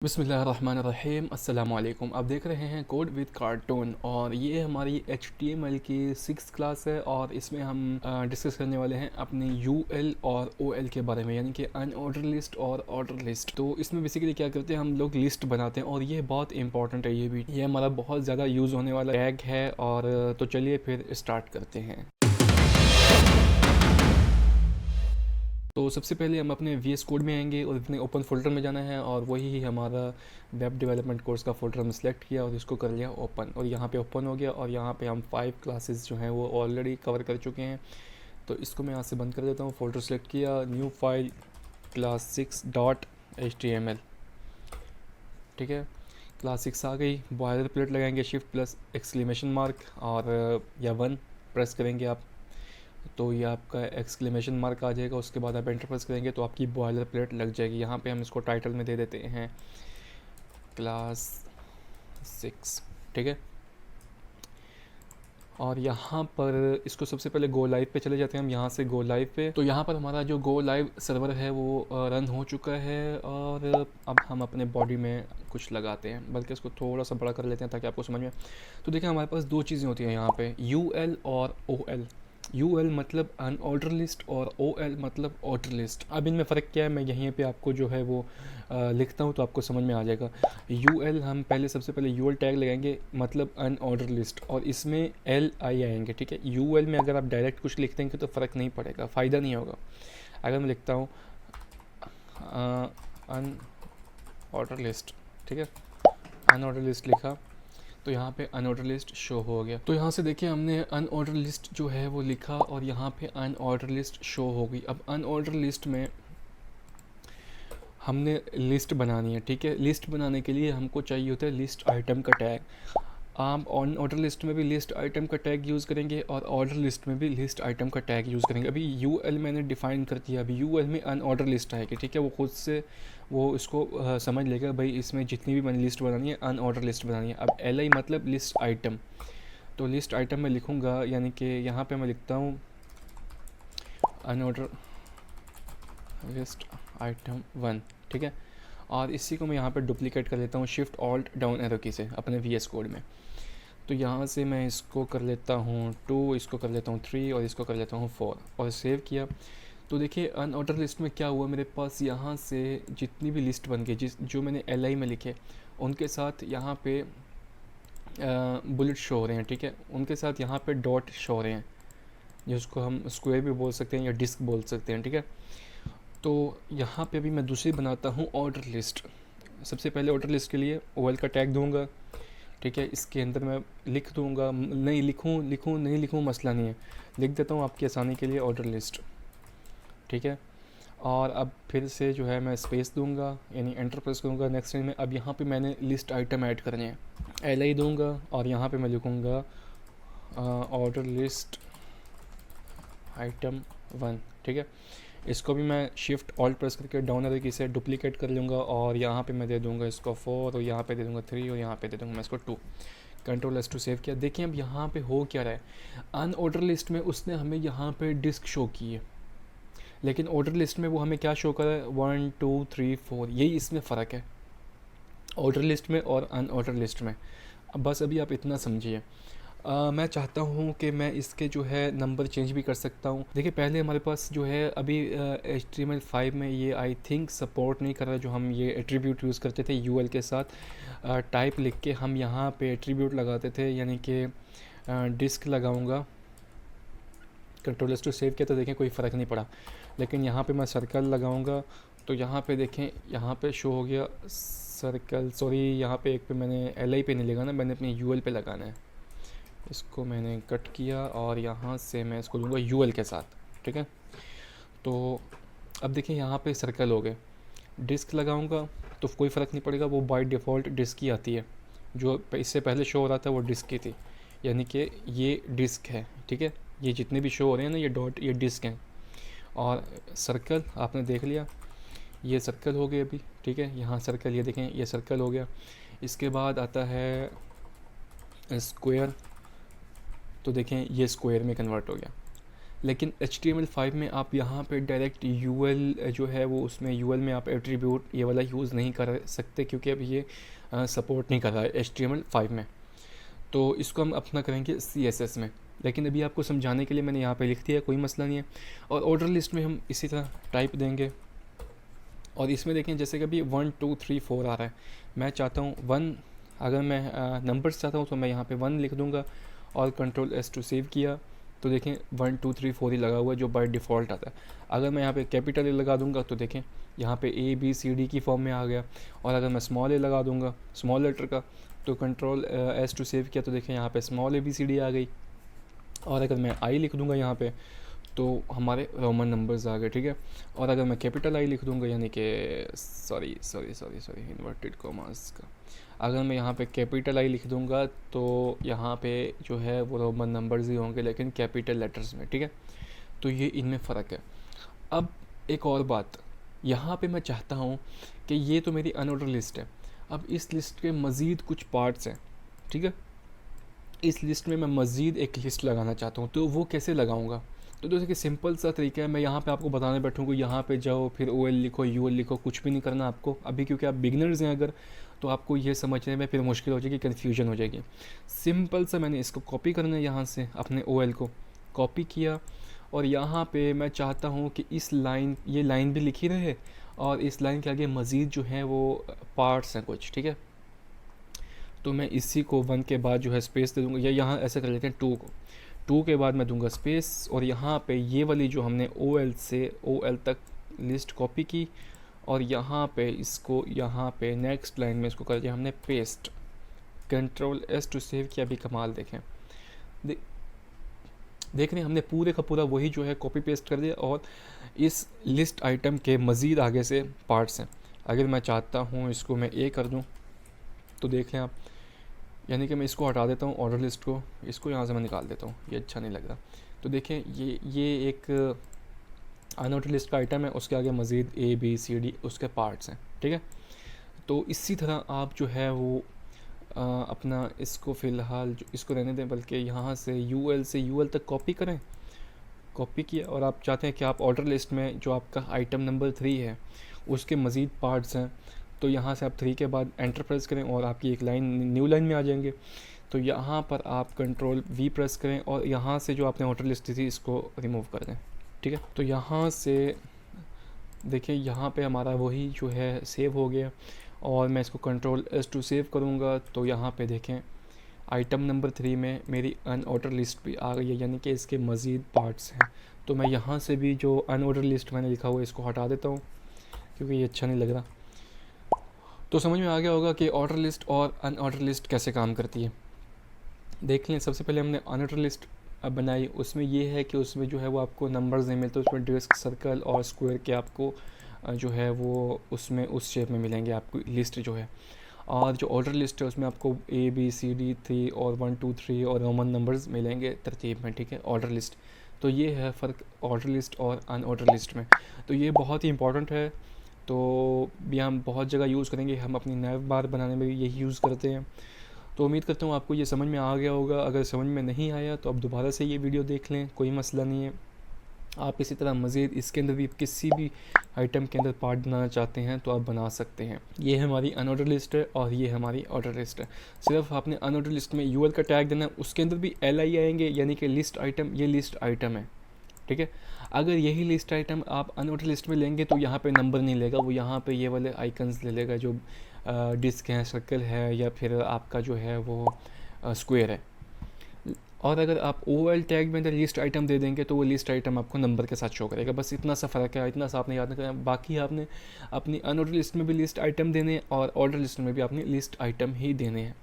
बिस्मिल्लाहिर्रहमानिर्रहीम अस्सलाम वालेकुम। आप देख रहे हैं कोड विद कार्टून और ये हमारी HTML की 6th क्लास है और इसमें हम डिस्कस करने वाले हैं अपनी UL और OL के बारे में, यानी कि अनऑर्डर लिस्ट और ऑर्डर लिस्ट। तो इसमें बेसिकली क्या करते हैं, हम लोग लिस्ट बनाते हैं और ये बहुत इंपॉर्टेंट है। ये हमारा बहुत ज़्यादा यूज़ होने वाला टैग है। और तो चलिए फिर स्टार्ट करते हैं। तो सबसे पहले हम अपने VS कोड में आएंगे और अपने ओपन फोल्डर में जाना है और वही हमारा वेब डेवलपमेंट कोर्स का फोल्डर हमने सेलेक्ट किया और इसको कर लिया ओपन, और यहाँ पे ओपन हो गया। और यहाँ पे हम 5 क्लासेस जो हैं वो ऑलरेडी कवर कर चुके हैं। तो इसको मैं यहाँ से बंद कर देता हूँ। फोल्डर सेलेक्ट किया, new file class 6 dot HTML, ठीक है। क्लास 6 आ गई। बॉयलर प्लेट लगाएंगे शिफ्ट प्लस एक्सक्लेमेशन मार्क और या 1 प्रेस करेंगे आप, तो ये आपका एक्सक्लेमेशन मार्क आ जाएगा। उसके बाद आप एंटर प्रेस करेंगे तो आपकी बॉयलर प्लेट लग जाएगी। यहाँ पे हम इसको टाइटल में दे देते हैं क्लास 6, ठीक है। और यहाँ पर इसको सबसे पहले गो लाइव पे चले जाते हैं हम। यहाँ से गो लाइव पे, तो यहाँ पर हमारा जो गो लाइव सर्वर है वो रन हो चुका है। और अब हम अपने बॉडी में कुछ लगाते हैं, बल्कि इसको थोड़ा सा बड़ा कर लेते हैं ताकि आपको समझ में। तो देखिए हमारे पास दो चीज़ें होती हैं यहाँ पे, UL और OL। UL मतलब अनऑर्डर लिस्ट और OL मतलब ऑर्डर लिस्ट। अब इनमें फ़र्क क्या है, मैं यहीं पे आपको जो है वो लिखता हूँ तो आपको समझ में आ जाएगा। UL हम पहले सबसे पहले UL टैग लगाएंगे, मतलब अनऑर्डर लिस्ट, और इसमें LI आएंगे, ठीक है। UL में अगर आप डायरेक्ट कुछ लिख देंगे तो फ़र्क नहीं पड़ेगा, फ़ायदा नहीं होगा। अगर मैं लिखता हूँ अनऑर्डर लिस्ट, ठीक है, अनऑर्डर लिस्ट लिखा तो यहाँ पे अनऑर्डर लिस्ट शो हो गया। तो यहाँ से देखिए हमने अनऑर्डर लिस्ट जो है वो लिखा और यहाँ पे अनऑर्डर लिस्ट शो हो गई। अब अनऑर्डर लिस्ट में हमने लिस्ट बनानी है, ठीक है। लिस्ट बनाने के लिए हमको चाहिए होता है लिस्ट आइटम का टैग। आप ऑन ऑर्डर लिस्ट में भी लिस्ट आइटम का टैग यूज़ करेंगे और ऑर्डर लिस्ट में भी लिस्ट आइटम का टैग यूज़ करेंगे। अभी UL मैंने डिफ़ाइन कर दिया, अभी UL में अनऑर्डर लिस्ट आएगी, ठीक है। वो खुद से वो इसको समझ लेगा, भाई इसमें जितनी भी मैंने लिस्ट बनानी है अनऑर्डर लिस्ट बनानी है। अब LI मतलब लिस्ट आइटम, तो लिस्ट आइटम में लिखूँगा, यानी कि यहाँ पे मैं लिखता हूँ अनऑर्डर लिस्ट आइटम 1, ठीक है। और इसी को मैं यहाँ पर डुप्लीकेट कर लेता हूँ शिफ्ट ऑल्ट डाउन एरो की से अपने VS कोड में। तो यहाँ से मैं इसको कर लेता हूँ 2, इसको कर लेता हूँ 3 और इसको कर लेता हूँ 4 और सेव किया। तो देखिए अनऑर्डर लिस्ट में क्या हुआ, मेरे पास यहाँ से जितनी भी लिस्ट बन गई जो मैंने LI में लिखे उनके साथ यहाँ पे बुलेट शो हो रहे हैं, ठीक है। उनके साथ यहाँ पे डॉट शो हो रहे हैं, जिसको हम स्क्वायर भी बोल सकते हैं या डिस्क बोल सकते हैं, ठीक है। तो यहाँ पे अभी मैं दूसरी बनाता हूँ ऑर्डर लिस्ट। सबसे पहले ऑर्डर लिस्ट के लिए OL का टैग दूँगा, ठीक है। इसके अंदर मैं लिख दूँगा, नहीं लिखूँ नहीं लिखूँ मसला नहीं है, लिख देता हूँ आपकी आसानी के लिए ऑर्डर लिस्ट, ठीक है। और अब फिर से जो है मैं स्पेस दूंगा, यानी एंटर प्रेस करूँगा नेक्स्ट लाइन में। अब यहाँ पे मैंने लिस्ट आइटम ऐड करने हैं, LI दूंगा और यहाँ पे मैं लिखूँगा ऑर्डर लिस्ट आइटम 1, ठीक है। इसको भी मैं शिफ्ट ऑल्ट प्रेस करके डाउन एरो की से डुप्लीकेट कर लूँगा और यहाँ पे मैं दे दूँगा इसको 4 और यहाँ पे दे दूँगा 3 और यहाँ पे दे दूँगा मैं इसको 2। Ctrl+2 सेव किया। देखिए अब यहाँ पे हो क्या रहा है, अनऑर्डर लिस्ट में उसने हमें यहाँ पे डिस्क शो की है, लेकिन ऑर्डर लिस्ट में वो हमें क्या शो कर रहा है 1 2 3 4। यही इसमें फ़र्क है ऑर्डर लिस्ट में और अनऑर्डर लिस्ट में। अब बस अभी आप इतना समझिए। मैं चाहता हूँ कि मैं इसके जो है नंबर चेंज भी कर सकता हूँ। देखिए पहले हमारे पास जो है अभी HTML5 में ये आई थिंक सपोर्ट नहीं कर रहा, जो हम ये एट्रीब्यूट यूज़ करते थे UL के साथ टाइप लिख के हम यहाँ पे एट्रीब्यूट लगाते थे, यानी कि डिस्क लगाऊंगा। Ctrl+2 सेव किया तो देखें कोई फ़र्क नहीं पड़ा, लेकिन यहाँ पे मैं सर्कल लगाऊंगा तो यहाँ पे देखें यहाँ पे शो हो गया सर्कल। सॉरी, यहाँ पे एक पे मैंने LI पे नहीं लगाना, मैंने अपने UL पे लगाना है। इसको मैंने कट किया और यहाँ से मैं इसको दूंगा UL के साथ, ठीक है। तो अब देखिए यहाँ पे सर्कल हो गए। डिस्क लगाऊंगा तो कोई फ़र्क नहीं पड़ेगा, वो बाय डिफ़ॉल्ट डिस्क ही आती है। जो इससे पहले शो हो रहा था वो डिस्क की थी, यानी कि ये डिस्क है, ठीक है। ये जितने भी शो हो रहे हैं ना, ये डॉट, ये डिस्क हैं। और सर्कल आपने देख लिया, ये सर्कल हो गया अभी, ठीक है। यहाँ सर्कल, ये देखें ये सर्कल हो गया। इसके बाद आता है स्क्वायर, तो देखें ये स्क्वायर में कन्वर्ट हो गया। लेकिन HTML5 में आप यहाँ पे डायरेक्ट UL जो है वो उसमें UL में आप एट्रीब्यूट ये वाला यूज़ नहीं कर सकते, क्योंकि अब ये सपोर्ट नहीं कर रहा है HTML5 में। तो इसको हम अपना करेंगे CSS में, लेकिन अभी आपको समझाने के लिए मैंने यहाँ पे लिख दिया, कोई मसला नहीं है। और ऑर्डर लिस्ट में हम इसी तरह टाइप देंगे, और इसमें देखें जैसे कि अभी 1 2 3 4 आ रहा है, मैं चाहता हूँ 1, अगर मैं नंबर्स चाहता हूँ तो मैं यहाँ पे 1 लिख दूँगा और Ctrl+S टू सेव किया तो देखें 1 2 3 4 ही लगा हुआ है जो बाय डिफ़ॉल्ट आता है। अगर मैं यहाँ पे कैपिटल ए लगा दूँगा तो देखें यहाँ पे ABCD की फॉर्म में आ गया, और अगर मैं स्मॉल ए लगा दूँगा स्मॉल लेटर का तो Ctrl+S टू सेव किया तो देखें यहाँ पे स्मॉल ABCD आ गई, और अगर मैं आई लिख दूँगा यहाँ पे तो हमारे रोमन नंबर्स आ गए, ठीक है। और अगर मैं कैपिटल आई लिख दूँगा, यानी कि सॉरी इन्वर्टेड कॉमास का, अगर मैं यहाँ पे कैपिटल आई लिख दूँगा तो यहाँ पे जो है वो रोमन नंबर्स ही होंगे, लेकिन कैपिटल लेटर्स में, ठीक है। तो ये इनमें फ़र्क है। अब एक और बात, यहाँ पे मैं चाहता हूँ कि ये तो मेरी अनऑर्डर लिस्ट है, अब इस लिस्ट के मज़ीद कुछ पार्ट्स हैं, ठीक है। इस लिस्ट में मैं मज़ीद एक लिस्ट लगाना चाहता हूँ, तो वो कैसे लगाऊंगा? तो जैसे कि सिंपल सा तरीका है, मैं यहाँ पे आपको बताने बैठूँगा, यहाँ पे जाओ फिर OL लिखो UL लिखो, कुछ भी नहीं करना आपको अभी, क्योंकि आप बिगनर्स हैं अगर, तो आपको ये समझने में फिर मुश्किल हो जाएगी, कन्फ्यूजन हो जाएगी। सिंपल सा मैंने इसको कॉपी करना है, यहाँ से अपने OL को कॉपी किया, और यहाँ पे मैं चाहता हूँ कि इस लाइन, ये लाइन भी लिखी रहे, और इस लाइन के आगे मज़ीद जो है वो पार्ट्स हैं कुछ, ठीक है। तो मैं इसी को 1 के बाद जो है स्पेस दे दूँगा, या यहाँ ऐसे कर लेते हैं 2 को, 2 के बाद मैं दूंगा स्पेस, और यहाँ पे ये वाली जो हमने OL से OL तक लिस्ट कॉपी की, और यहाँ पे इसको यहाँ पे नेक्स्ट लाइन में इसको कर दिया हमने पेस्ट, Ctrl+S टू सेव किया। अभी कमाल देखें, देख रहे हैं हमने पूरे का पूरा वही जो है कॉपी पेस्ट कर दिया, और इस लिस्ट आइटम के मज़ीद आगे से पार्ट्स हैं। अगर मैं चाहता हूँ इसको मैं A कर दूँ तो देख लें आप, यानी कि मैं इसको हटा देता हूँ ऑर्डर लिस्ट को, इसको यहाँ से मैं निकाल देता हूँ, ये अच्छा नहीं लग रहा। तो देखें ये एक अनऑर्डर लिस्ट का आइटम है, उसके आगे मज़ीद ABCD उसके पार्ट्स हैं, ठीक है। तो इसी तरह आप जो है वो अपना इसको फ़िलहाल इसको रहने दें, बल्कि यहाँ से UL से UL तक कॉपी करें, कॉपी किया, और आप चाहते हैं कि आप ऑर्डर लिस्ट में जो आपका आइटम नंबर 3 है उसके मज़ीद पार्ट्स हैं, तो यहाँ से आप 3 के बाद एंटर प्रेस करें और आपकी एक लाइन न्यू लाइन में आ जाएंगे। तो यहाँ पर आप Ctrl+V प्रेस करें, और यहाँ से जो आपने ऑर्डर लिस्ट दी थी इसको रिमूव कर दें, ठीक है। तो यहाँ से देखिए यहाँ पे हमारा वही जो है सेव हो गया, और मैं इसको Ctrl+S टू सेव करूँगा तो यहाँ पे देखें आइटम नंबर 3 में मेरी अनऑर्डर लिस्ट भी आ गई है, यानी कि इसके मज़ीद पार्ट्स हैं। तो मैं यहाँ से भी जो अनऑर्डर लिस्ट मैंने लिखा हुआ है इसको हटा देता हूँ, क्योंकि ये अच्छा नहीं लग रहा। तो समझ में आ गया होगा कि ऑर्डर लिस्ट और अनऑर्डर लिस्ट कैसे काम करती है। देख लें, सबसे पहले हमने अनऑर्डर लिस्ट बनाई, उसमें ये है कि उसमें जो है वो आपको नंबर्स नहीं मिलते, उसमें डिस्क, सर्कल और स्क्वायर के आपको जो है वो उसमें उस शेप में मिलेंगे आपको लिस्ट जो है। और जो ऑर्डर लिस्ट है उसमें आपको ABCD 3 और 1 2 3 और रोमन नंबर्स मिलेंगे तरतीब में, ठीक है, ऑर्डर लिस्ट। तो ये है फ़र्क ऑर्डर लिस्ट और अनऑर्डर लिस्ट में। तो ये बहुत ही इंपॉर्टेंट है, तो भी हम बहुत जगह यूज़ करेंगे, हम अपनी नैव बार बनाने में भी यही यूज़ करते हैं। तो उम्मीद करता हूँ आपको ये समझ में आ गया होगा। अगर समझ में नहीं आया तो आप दोबारा से ये वीडियो देख लें, कोई मसला नहीं है। आप इसी तरह मज़ीद इसके अंदर भी किसी भी आइटम के अंदर पार्ट बनाना चाहते हैं तो आप बना सकते हैं। ये हमारी अनऑर्डर लिस्ट है और ये हमारी ऑर्डर लिस्ट है। सिर्फ आपने अनऑर्डर लिस्ट में UL का टैग देना है, उसके अंदर भी LI आएंगे, यानी कि लिस्ट आइटम, ये लिस्ट आइटम है, ठीक है। अगर यही लिस्ट आइटम आप अनऑर्डर लिस्ट में लेंगे तो यहाँ पे नंबर नहीं लेगा, वो यहाँ पे ये वाले आइकन्स ले लेगा जो डिस्क है, सर्कल है, या फिर आपका जो है वो स्क्वायर है। और अगर आप OL टैग में अंदर लिस्ट आइटम दे देंगे तो वो लिस्ट आइटम आपको नंबर के साथ शो करेगा। बस इतना सा फ़र्क है, इतना सा आपने याद रखना है। बाकी आपने अपनी अनऑर्डर लिस्ट में भी लिस्ट आइटम देने हैं और ऑर्डर लिस्ट में भी आपने लिस्ट आइटम ही देने हैं।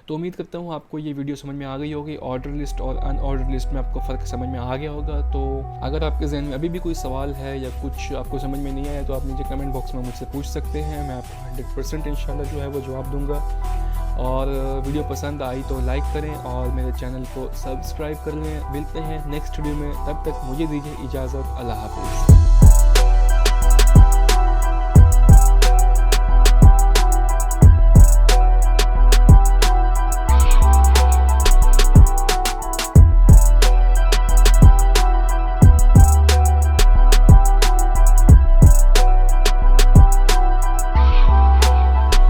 तो उम्मीद करता हूँ आपको ये वीडियो समझ में आ गई होगी। ऑर्डर लिस्ट और अनऑर्डर लिस्ट में आपको फ़र्क समझ में आ गया होगा। तो अगर आपके जहन में अभी भी कोई सवाल है या कुछ आपको समझ में नहीं आया तो आप नीचे कमेंट बॉक्स में मुझसे पूछ सकते हैं। मैं आपको 100% इंशाल्लाह जो है वो जवाब दूँगा। और वीडियो पसंद आई तो लाइक करें और मेरे चैनल को सब्सक्राइब कर लें। मिलते हैं नेक्स्ट वीडियो में, तब तक मुझे दीजिए इजाज़त। अल्लाह हाफ़िज़।